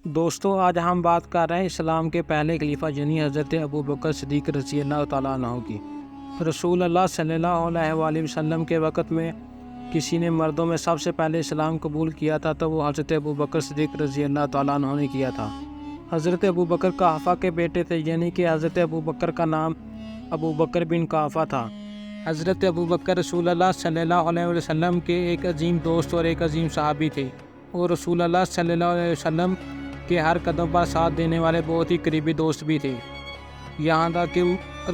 دوستو آج ہم بات کر رہے ہیں اسلام کے پہلے خلیفہ یعنی حضرت ابو بکر صدیق رضی اللہ تعالیٰ عنہ کی۔ رسول اللہ صلی اللہ علیہ وآلہ وسلم کے وقت میں کسی نے مردوں میں سب سے پہلے اسلام قبول کیا تھا تو وہ حضرت ابو بکر صدیق رضی اللہ تعالیٰ عنہ نے کیا تھا۔ حضرت ابو بکر قحافہ کے بیٹے تھے، یعنی کہ حضرت ابو بکر کا نام ابو بکر بن قحافہ تھا۔ حضرت ابو بکر رسول اللہ صلی اللہ علیہ وسلم کے ایک عظیم دوست اور ایک عظیم صحابی تھے، اور رسول اللہ صلی اللہ علیہ وسلم کے ہر قدم پر ساتھ دینے والے بہت ہی قریبی دوست بھی تھے۔ یہاں تک کہ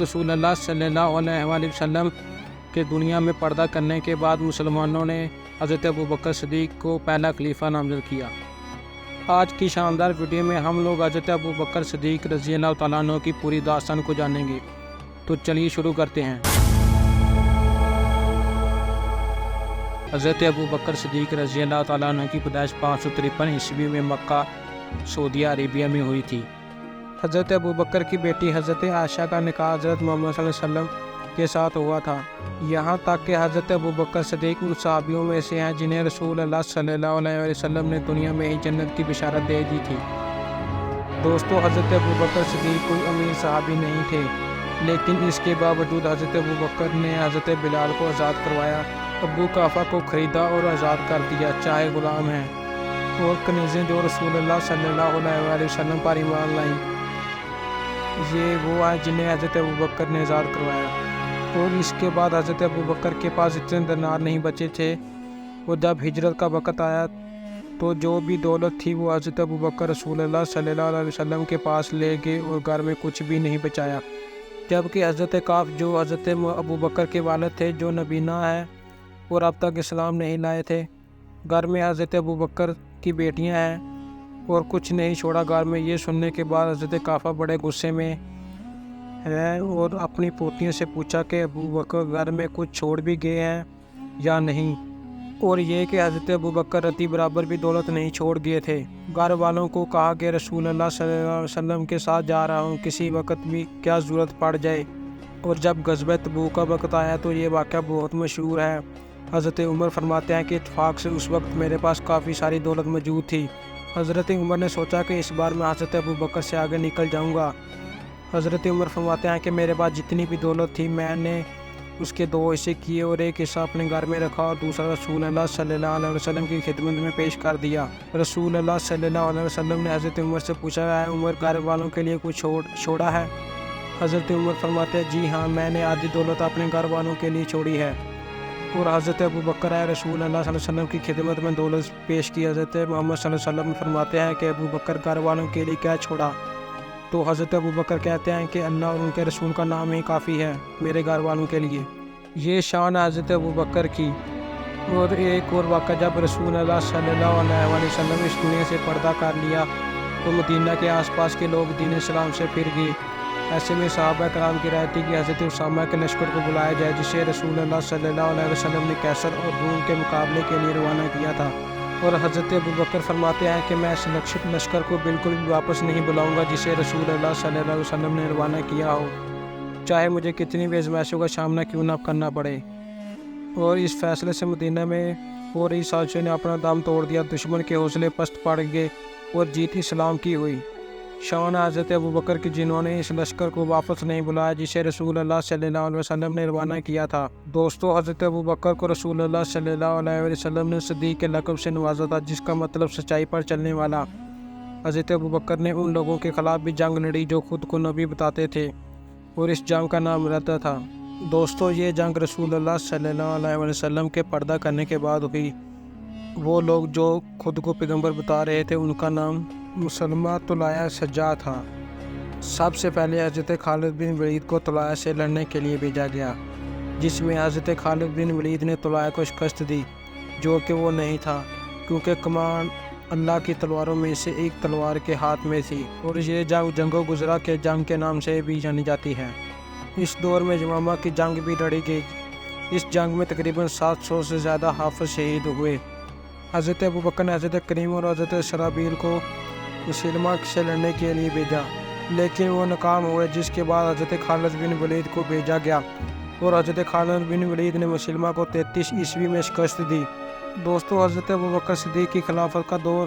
رسول اللہ صلی اللہ علیہ وآلہ وسلم کے دنیا میں پردہ کرنے کے بعد مسلمانوں نے حضرت ابو بکر صدیق کو پہلا خلیفہ نامزد کیا۔ آج کی شاندار ویڈیو میں ہم لوگ حضرت ابو بکر صدیق رضی اللہ تعالیٰ عنہ کی پوری داستان کو جانیں گے، تو چلیے شروع کرتے ہیں۔ حضرت ابو بکر صدیق رضی اللہ تعالیٰ عنہ کی پیدائش 553 عیسوی میں مکہ سعودیہ عربیہ میں ہوئی تھی۔ حضرت ابو بکر کی بیٹی حضرت عائشہ کا نکاح حضرت محمد صلی اللہ علیہ وسلم کے ساتھ ہوا تھا۔ یہاں تک کہ حضرت ابو بکر صدیق ان صحابیوں میں سے ہیں جنہیں رسول اللہ صلی اللہ علیہ وسلم نے دنیا میں ہی جنت کی بشارت دے دی تھی۔ دوستو حضرت ابو بکر صدیق کوئی امیر صحابی نہیں تھے، لیکن اس کے باوجود حضرت ابو بکر نے حضرت بلال کو آزاد کروایا، ابو قحافہ کو خریدا اور آزاد کر دیا، چاہے غلام ہیں، اور کنیزیں جو رسول اللہ صلی اللہ علیہ وآلہ وسلم پر ایمان لائیں، یہ وہ ہیں جنہیں حضرت ابو بکر نے آزاد کروایا۔ اور اس کے بعد حضرت ابو بکر کے پاس اتنے دینار نہیں بچے تھے، اور جب ہجرت کا وقت آیا تو جو بھی دولت تھی وہ حضرت ابو بکر رسول اللہ صلی اللہ علیہ وسلم کے پاس لے گئے اور گھر میں کچھ بھی نہیں بچایا، جبکہ حضرت کعب جو حضرت ابو بکر کے والد تھے، جو نبینہ ہے اور اب تک اسلام نہیں لائے تھے، گھر میں حضرت ابو بکر کی بیٹیاں ہیں اور کچھ نہیں چھوڑا گھر میں۔ یہ سننے کے بعد حضرت قحافہ بڑے غصے میں ہے اور اپنی پوتیوں سے پوچھا کہ ابو بکر گھر میں کچھ چھوڑ بھی گئے ہیں یا نہیں، اور یہ کہ حضرت ابو بکر رتی برابر بھی دولت نہیں چھوڑ گئے تھے۔ گھر والوں کو کہا کہ رسول اللہ صلی اللہ علیہ وسلم کے ساتھ جا رہا ہوں، کسی وقت بھی کیا ضرورت پڑ جائے۔ اور جب غزوہ تبوک کا وقت آیا تو یہ واقعہ بہت مشہور ہے۔ حضرت عمر فرماتے ہیں کہ اتفاق سے اس وقت میرے پاس کافی ساری دولت موجود تھی۔ حضرت عمر نے سوچا کہ اس بار میں حضرت ابو بکر سے آگے نکل جاؤں گا۔ حضرت عمر فرماتے ہیں کہ میرے پاس جتنی بھی دولت تھی میں نے اس کے 2 حصے کیے، اور ایک حصہ اپنے گھر میں رکھا اور دوسرا رسول اللہ صلی اللہ علیہ وسلم کی خدمت میں پیش کر دیا۔ رسول اللہ صلی اللہ علیہ وسلم نے حضرت عمر سے پوچھا ہے عمر گھر والوں کے لیے کچھ چھوڑا ہے؟ حضرت عمر فرماتے ہیں جی ہاں، میں نے آدھی دولت اپنے گھر والوں کے لیے چھوڑی ہے۔ اور حضرت ابو بکر رسول اللہ صلی اللہ علیہ وسلم کی خدمت میں دولت پیش کی۔ حضرت محمد صلی اللہ علیہ وسلم فرماتے ہیں کہ ابو بکر گھر والوں کے لیے کیا چھوڑا؟ تو حضرت ابو بکر کہتے ہیں کہ اللہ اور ان کے رسول کا نام ہی کافی ہے میرے گھر والوں کے لیے۔ یہ شان ہے حضرت ابو بکر کی۔ اور ایک اور واقعہ، جب رسول اللہ صلی اللہ علیہ وآلہ وسلم اس دنیا سے پردہ کر لیا تو مدینہ کے آس پاس کے لوگ دین اسلام سے پھر گئے۔ ایسے میں صحابہ کرام کی رائے تھی کہ حضرت اسامہ کے لشکر کو بلایا جائے، جسے رسول اللہ صلی اللہ علیہ وسلم نے کیسر اور روم کے مقابلے کے لیے روانہ کیا تھا۔ اور حضرت ابو بکر فرماتے ہیں کہ میں اس لشکر کو بالکل بھی واپس نہیں بلاؤں گا جسے رسول اللہ صلی اللہ علیہ وسلم نے روانہ کیا ہو، چاہے مجھے کتنی بھی آزمائشوں کا سامنا کیوں نہ کرنا پڑے۔ اور اس فیصلے سے مدینہ میں ہو رہی سازشوں نے اپنا دم توڑ دیا، دشمن کے حوصلے پست پڑ گئے اور جیت اسلام کی ہوئی۔ شان حضرت ابو بکر کی جنہوں نے اس لشکر کو واپس نہیں بلایا جسے رسول اللہ صلی اللہ علیہ وسلم نے روانہ کیا تھا۔ دوستو حضرت ابو بکر کو رسول اللہ صلی اللہ علیہ وسلم نے صدیق کے لقب سے نوازا تھا، جس کا مطلب سچائی پر چلنے والا۔ حضرت ابو بکر نے ان لوگوں کے خلاف بھی جنگ لڑی جو خود کو نبی بتاتے تھے، اور اس جنگ کا نام ردہ تھا۔ دوستو یہ جنگ رسول اللہ صلی اللہ علیہ وسلم کے پردہ کرنے کے بعد ہوئی۔ وہ لوگ جو خود کو پیغمبر بتا رہے تھے ان کا نام مسلمہ طلایہ سجاع تھا۔ سب سے پہلے حضرت خالد بن ولید کو طلایہ سے لڑنے کے لیے بھیجا گیا، جس میں حضرت خالد بن ولید نے طلایہ کو شکست دی، جو کہ وہ نہیں تھا، کیونکہ کمان اللہ کی تلواروں میں سے ایک تلوار کے ہاتھ میں تھی، اور یہ جنگ جنگ گزرا کے جنگ کے نام سے بھی جانی جاتی ہے۔ اس دور میں یمامہ کی جنگ بھی لڑی گئی۔ اس جنگ میں تقریباً 700 سے زیادہ حافظ شہید ہوئے۔ حضرت ابو بکر نے حضرت کریم اور حضرت شرابیل کو مسلمہ سے لڑنے کے لیے بھیجا، لیکن وہ ناکام ہوئے، جس کے بعد حضرت خالد بن ولید کو بھیجا گیا، اور حضرت خالد بن ولید نے مسلمہ کو 33 عیسوی میں شکست دی۔ دوستو حضرت ابو بکر صدیق کی خلافت کا دور